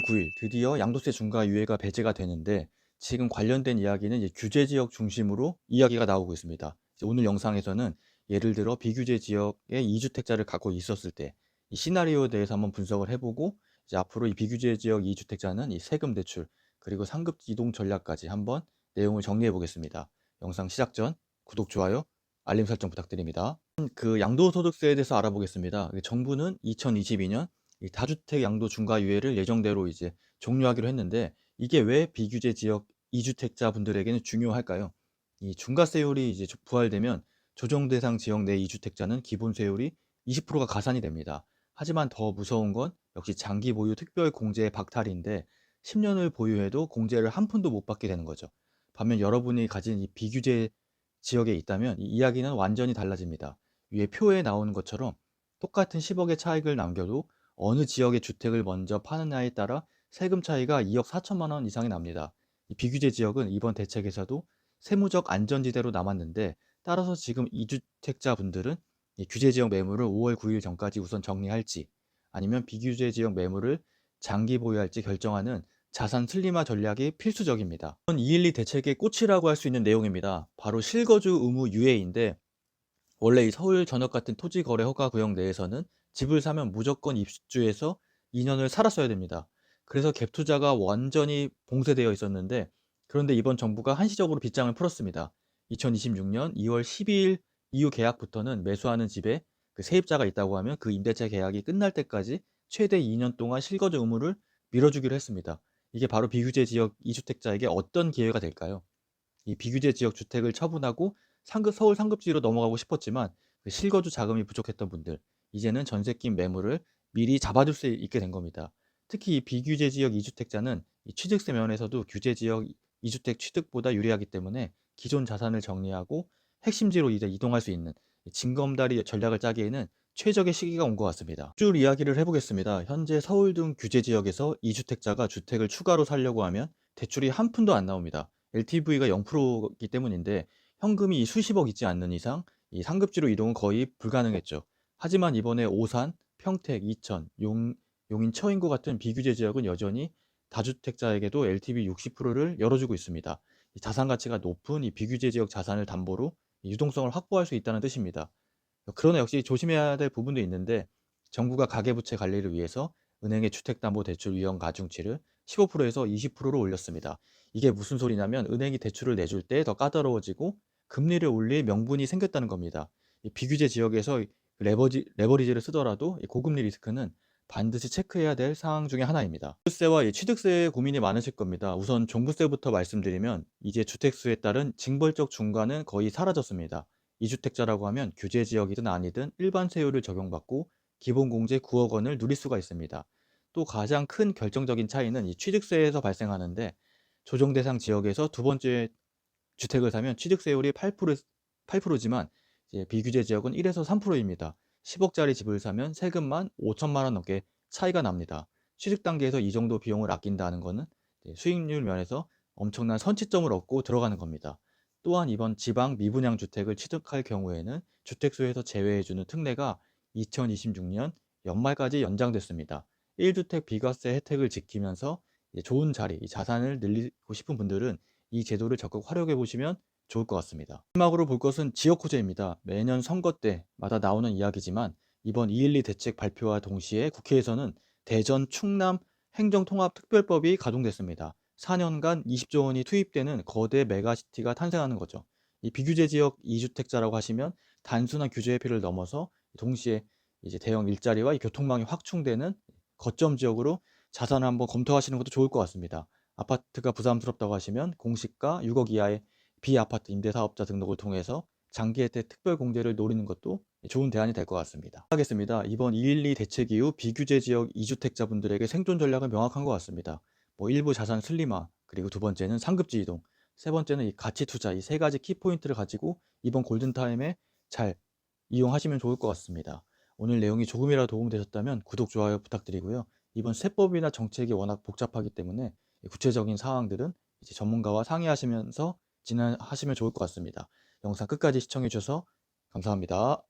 5월 9일 드디어 양도세 중과 유예가 배제가 되는데 지금 관련된 이야기는 이제 규제 지역 중심으로 이야기가 나오고 있습니다. 이제 오늘 영상에서는 예를 들어 비규제 지역의 2주택자를 갖고 있었을 때 이 시나리오에 대해서 한번 분석을 해보고 이제 앞으로 이 비규제 지역 2주택자는 이 세금 대출 그리고 상급 이동 전략까지 한번 내용을 정리해 보겠습니다. 영상 시작 전 구독, 좋아요, 알림 설정 부탁드립니다. 그 양도소득세에 대해서 알아보겠습니다. 정부는 2022년 이 다주택 양도 중과 유예를 예정대로 이제 종료하기로 했는데 이게 왜 비규제 지역 2주택자 분들에게는 중요할까요? 이 중과세율이 이제 부활되면 조정 대상 지역 내 2주택자는 기본 세율이 20%가 가산이 됩니다. 하지만 더 무서운 건 역시 장기 보유 특별 공제의 박탈인데 10년을 보유해도 공제를 한 푼도 못 받게 되는 거죠. 반면 여러분이 가진 이 비규제 지역에 있다면 이 이야기는 완전히 달라집니다. 위에 표에 나오는 것처럼 똑같은 10억의 차익을 남겨도 어느 지역의 주택을 먼저 파느냐에 따라 세금 차이가 2억 4천만 원 이상이 납니다. 이 비규제 지역은 이번 대책에서도 세무적 안전지대로 남았는데 따라서 지금 2주택자 분들은 이 규제 지역 매물을 5월 9일 전까지 우선 정리할지 아니면 비규제 지역 매물을 장기 보유할지 결정하는 자산 슬림화 전략이 필수적입니다. 이번 212 대책의 꽃이라고 할 수 있는 내용입니다. 바로 실거주 의무 유예인데 원래 이 서울 전역 같은 토지 거래 허가 구역 내에서는 집을 사면 무조건 입주해서 2년을 살았어야 됩니다. 그래서 갭 투자가 완전히 봉쇄되어 있었는데 그런데 이번 정부가 한시적으로 빗장을 풀었습니다. 2026년 2월 12일 이후 계약부터는 매수하는 집에 그 세입자가 있다고 하면 그 임대차 계약이 끝날 때까지 최대 2년 동안 실거주 의무를 밀어주기로 했습니다. 이게 바로 비규제 지역 2주택자에게 어떤 기회가 될까요? 이 비규제 지역 주택을 처분하고 서울 상급지로 넘어가고 싶었지만 그 실거주 자금이 부족했던 분들, 이제는 전세 낀 매물을 미리 잡아줄 수 있게 된 겁니다. 특히 이 비규제 지역 2주택자는 이 취득세 면에서도 규제 지역 2주택 취득보다 유리하기 때문에 기존 자산을 정리하고 핵심지로 이제 이동할 수 있는 이 징검다리 전략을 짜기에는 최적의 시기가 온 것 같습니다. 줄 이야기를 해보겠습니다. 현재 서울 등 규제 지역에서 2주택자가 주택을 추가로 살려고 하면 대출이 한 푼도 안 나옵니다. LTV가 0%이기 때문인데 현금이 수십억 있지 않는 이상 이 상급지로 이동은 거의 불가능했죠. 하지만 이번에 오산, 평택, 이천, 용인, 처인구 같은 비규제 지역은 여전히 다주택자에게도 LTV 60%를 열어주고 있습니다. 이 자산 가치가 높은 이 비규제 지역 자산을 담보로 유동성을 확보할 수 있다는 뜻입니다. 그러나 역시 조심해야 될 부분도 있는데 정부가 가계부채 관리를 위해서 은행의 주택담보대출 위험 가중치를 15%에서 20%로 올렸습니다. 이게 무슨 소리냐면 은행이 대출을 내줄 때 더 까다로워지고 금리를 올릴 명분이 생겼다는 겁니다. 이 비규제 지역에서 레버리지를 쓰더라도 이 고금리 리스크는 반드시 체크해야 될 사항 중에 하나입니다. 종부세와 이 취득세 고민이 많으실 겁니다. 우선 종부세부터 말씀드리면 이제 주택수에 따른 징벌적 중과는 거의 사라졌습니다. 2주택자라고 하면 규제 지역이든 아니든 일반 세율을 적용받고 기본공제 9억 원을 누릴 수가 있습니다. 또 가장 큰 결정적인 차이는 이 취득세에서 발생하는데 조정 대상 지역에서 두 번째 주택을 사면 취득세율이 8%지만 이제 비규제 지역은 1에서 3%입니다. 10억짜리 집을 사면 세금만 5천만 원 넘게 차이가 납니다. 취득 단계에서 이 정도 비용을 아낀다는 것은 수익률 면에서 엄청난 선취점을 얻고 들어가는 겁니다. 또한 이번 지방 미분양 주택을 취득할 경우에는 주택수에서 제외해주는 특례가 2026년 연말까지 연장됐습니다. 1주택 비과세 혜택을 지키면서 좋은 자리, 자산을 늘리고 싶은 분들은 이 제도를 적극 활용해 보시면 좋을 것 같습니다. 마지막으로 볼 것은 지역 호재입니다. 매년 선거 때마다 나오는 이야기지만 이번 212 대책 발표와 동시에 국회에서는 대전 충남 행정통합특별법이 가동됐습니다. 4년간 20조 원이 투입되는 거대 메가시티가 탄생하는 거죠. 이 비규제 지역 2주택자라고 하시면 단순한 규제 회피를 넘어서 동시에 이제 대형 일자리와 이 교통망이 확충되는 거점 지역으로 자산을 한번 검토하시는 것도 좋을 것 같습니다. 아파트가 부담스럽다고 하시면 공시가 6억 이하의 비아파트 임대사업자 등록을 통해서 장기 혜택 특별 공제를 노리는 것도 좋은 대안이 될 것 같습니다. 하겠습니다. 이번 212 대책 이후 비규제 지역 2주택자분들에게 생존 전략은 명확한 것 같습니다. 일부 자산 슬림화, 그리고 두 번째는 상급지 이동, 세 번째는 이 가치 투자, 이 세 가지 키포인트를 가지고 이번 골든타임에 잘 이용하시면 좋을 것 같습니다. 오늘 내용이 조금이라도 도움되셨다면 구독, 좋아요 부탁드리고요. 이번 세법이나 정책이 워낙 복잡하기 때문에 구체적인 사항들은 이제 전문가와 상의하시면서 진행하시면 좋을 것 같습니다. 영상 끝까지 시청해 주셔서 감사합니다.